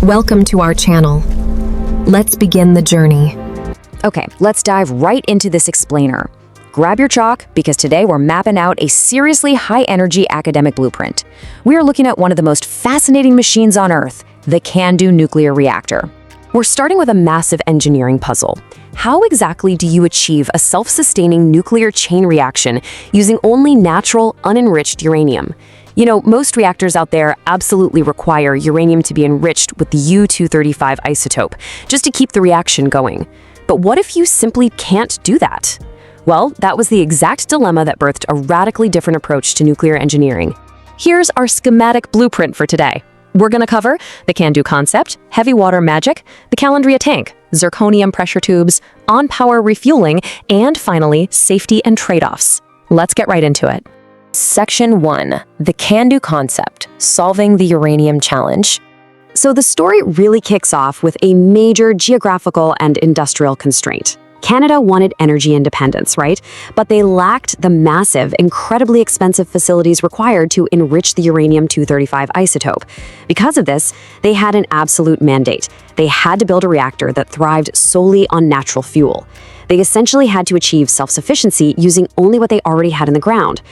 Welcome to our channel. Let's begin the journey. Okay, let's dive right into this explainer. Grab your chalk, because today we're mapping out a seriously high-energy academic blueprint. We are looking at one of the most fascinating machines on Earth, the CANDU nuclear reactor. We're starting with a massive engineering puzzle. How exactly do you achieve a self-sustaining nuclear chain reaction using only natural, unenriched uranium? You know, most reactors out there absolutely require uranium to be enriched with the U-235 isotope, just to keep the reaction going. But what if you simply can't do that? Well, that was the exact dilemma that birthed a radically different approach to nuclear engineering. Here's our schematic blueprint for today. We're going to cover the CANDU concept, heavy water magic, the Calandria tank, zirconium pressure tubes, on-power refueling, and finally, safety and trade-offs. Let's get right into it. Section 1. The CANDU concept, solving the uranium challenge. So the story really kicks off with a major geographical and industrial constraint. Canada wanted energy independence, right? But they lacked the massive, incredibly expensive facilities required to enrich the uranium-235 isotope. Because of this, they had an absolute mandate. They had to build a reactor that thrived solely on natural fuel. They essentially had to achieve self-sufficiency using only what they already had in the ground.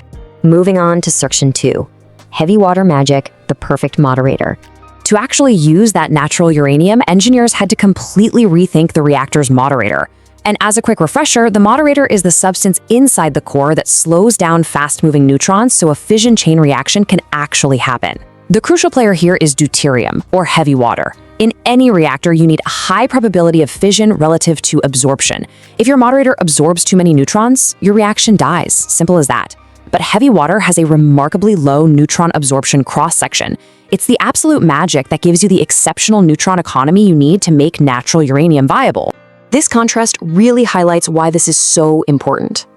Moving on to Section 2. Heavy water magic, the perfect moderator. To actually use that natural uranium, engineers had to completely rethink the reactor's moderator. And as a quick refresher, the moderator is the substance inside the core that slows down fast-moving neutrons so a fission chain reaction can actually happen. The crucial player here is deuterium, or heavy water. In any reactor, you need a high probability of fission relative to absorption. If your moderator absorbs too many neutrons, your reaction dies. Simple as that. But heavy water has a remarkably low neutron absorption cross-section. It's the absolute magic that gives you the exceptional neutron economy you need to make natural uranium viable. This contrast really highlights why this is so important.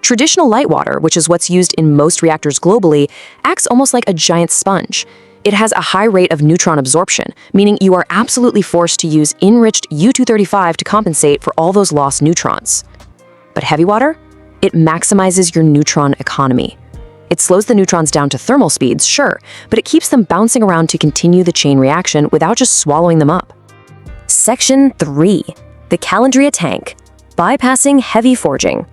Traditional light water, which is what's used in most reactors globally, acts almost like a giant sponge. It has a high rate of neutron absorption, meaning you are absolutely forced to use enriched U-235 to compensate for all those lost neutrons. But heavy water? It maximizes your neutron economy. It slows the neutrons down to thermal speeds, sure, but it keeps them bouncing around to continue the chain reaction without just swallowing them up. Section 3. The Calandria tank, bypassing heavy forging.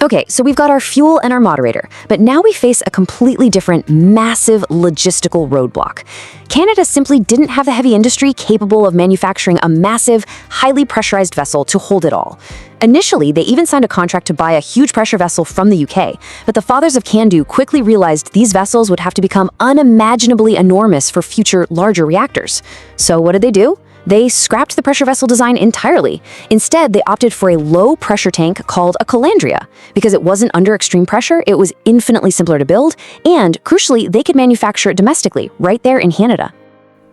Okay, so we've got our fuel and our moderator, but now we face a completely different, massive logistical roadblock. Canada simply didn't have the heavy industry capable of manufacturing a massive, highly pressurized vessel to hold it all. Initially, they even signed a contract to buy a huge pressure vessel from the UK, but the fathers of CANDU quickly realized these vessels would have to become unimaginably enormous for future, larger reactors. So what did they do? They scrapped the pressure vessel design entirely. Instead, they opted for a low-pressure tank called a Calandria. Because it wasn't under extreme pressure, it was infinitely simpler to build, and, crucially, they could manufacture it domestically, right there in Canada.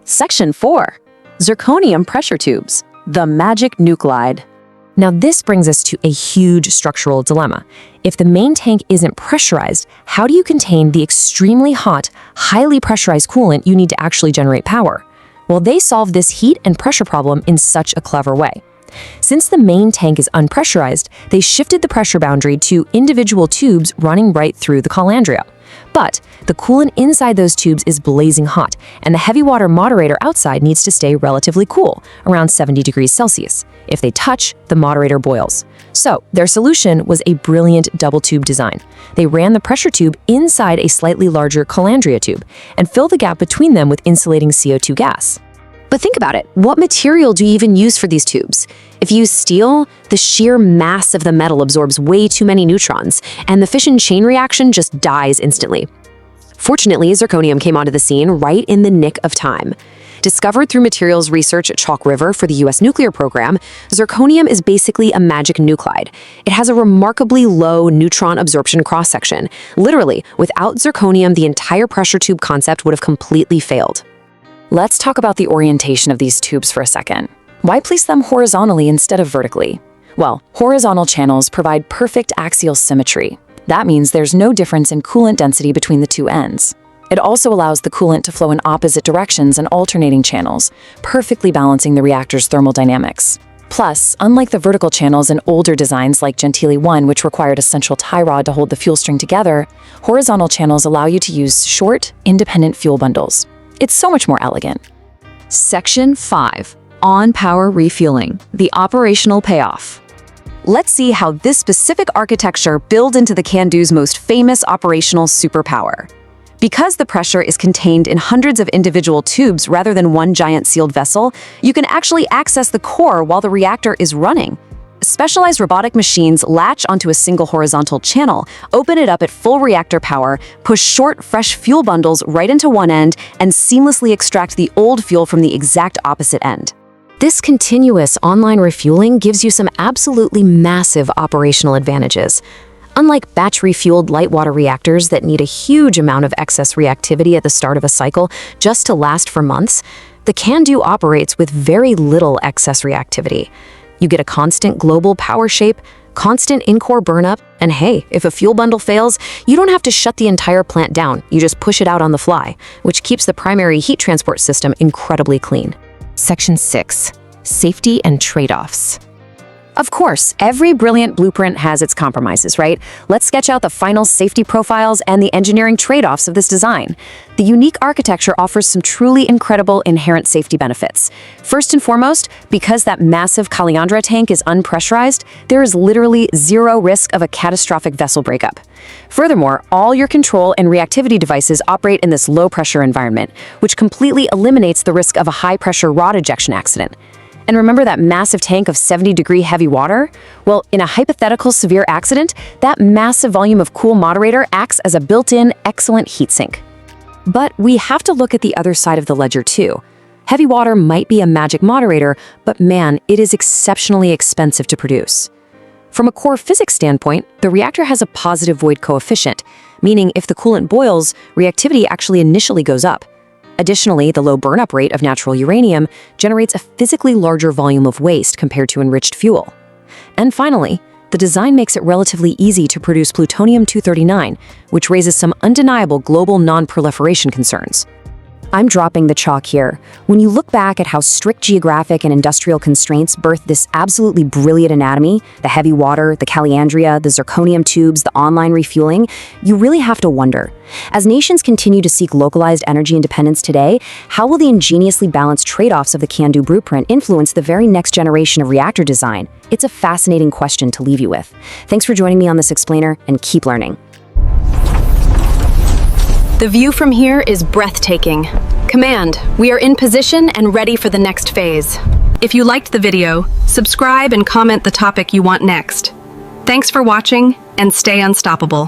Section 4. Zirconium pressure tubes, the magic nuclide. Now this brings us to a huge structural dilemma. If the main tank isn't pressurized, how do you contain the extremely hot, highly pressurized coolant you need to actually generate power? Well, they solve this heat and pressure problem in such a clever way. Since the main tank is unpressurized, they shifted the pressure boundary to individual tubes running right through the Calandria. But the coolant inside those tubes is blazing hot, and the heavy water moderator outside needs to stay relatively cool, around 70 degrees Celsius. If they touch, the moderator boils. So their solution was a brilliant double tube design. They ran the pressure tube inside a slightly larger Calandria tube and filled the gap between them with insulating CO2 gas. But think about it, what material do you even use for these tubes? If you use steel, the sheer mass of the metal absorbs way too many neutrons, and the fission chain reaction just dies instantly. Fortunately, zirconium came onto the scene right in the nick of time. Discovered through materials research at Chalk River for the US nuclear program, zirconium is basically a magic nuclide. It has a remarkably low neutron absorption cross-section. Literally, without zirconium, the entire pressure tube concept would have completely failed. Let's talk about the orientation of these tubes for a second. Why place them horizontally instead of vertically? Well, horizontal channels provide perfect axial symmetry. That means there's no difference in coolant density between the two ends. It also allows the coolant to flow in opposite directions and alternating channels, perfectly balancing the reactor's thermal dynamics. Plus, unlike the vertical channels in older designs like Gentili 1, which required a central tie rod to hold the fuel string together, horizontal channels allow you to use short, independent fuel bundles. It's so much more elegant. Section 5. On-power refueling, the operational payoff. Let's see how this specific architecture builds into the CANDU's most famous operational superpower. Because the pressure is contained in hundreds of individual tubes rather than one giant sealed vessel, you can actually access the core while the reactor is running. Specialized robotic machines latch onto a single horizontal channel, open it up at full reactor power, push short, fresh fuel bundles right into one end, and seamlessly extract the old fuel from the exact opposite end. This continuous online refueling gives you some absolutely massive operational advantages. Unlike batch-refueled light water reactors that need a huge amount of excess reactivity at the start of a cycle just to last for months, the CANDU operates with very little excess reactivity. You get a constant global power shape, constant in-core burnup, and hey, if a fuel bundle fails, you don't have to shut the entire plant down, you just push it out on the fly, which keeps the primary heat transport system incredibly clean. Section 6. Safety and trade-offs. Of course, every brilliant blueprint has its compromises, right? Let's sketch out the final safety profiles and the engineering trade-offs of this design. The unique architecture offers some truly incredible inherent safety benefits. First and foremost, because that massive Calandra tank is unpressurized, there is literally zero risk of a catastrophic vessel breakup. Furthermore, all your control and reactivity devices operate in this low-pressure environment, which completely eliminates the risk of a high-pressure rod ejection accident. And remember that massive tank of 70-degree heavy water? Well, in a hypothetical severe accident, that massive volume of cool moderator acts as a built-in, excellent heat sink. But we have to look at the other side of the ledger too. Heavy water might be a magic moderator, but man, it is exceptionally expensive to produce. From a core physics standpoint, the reactor has a positive void coefficient, meaning if the coolant boils, reactivity actually initially goes up. Additionally, the low burnup rate of natural uranium generates a physically larger volume of waste compared to enriched fuel. And finally, the design makes it relatively easy to produce plutonium-239, which raises some undeniable global non-proliferation concerns. I'm dropping the chalk here. When you look back at how strict geographic and industrial constraints birthed this absolutely brilliant anatomy, the heavy water, the calandria, the zirconium tubes, the online refueling, you really have to wonder. As nations continue to seek localized energy independence today, how will the ingeniously balanced trade-offs of the CANDU blueprint influence the very next generation of reactor design? It's a fascinating question to leave you with. Thanks for joining me on this explainer, and keep learning. The view from here is breathtaking. Command, we are in position and ready for the next phase. If you liked the video, subscribe and comment the topic you want next. Thanks for watching, and stay unstoppable.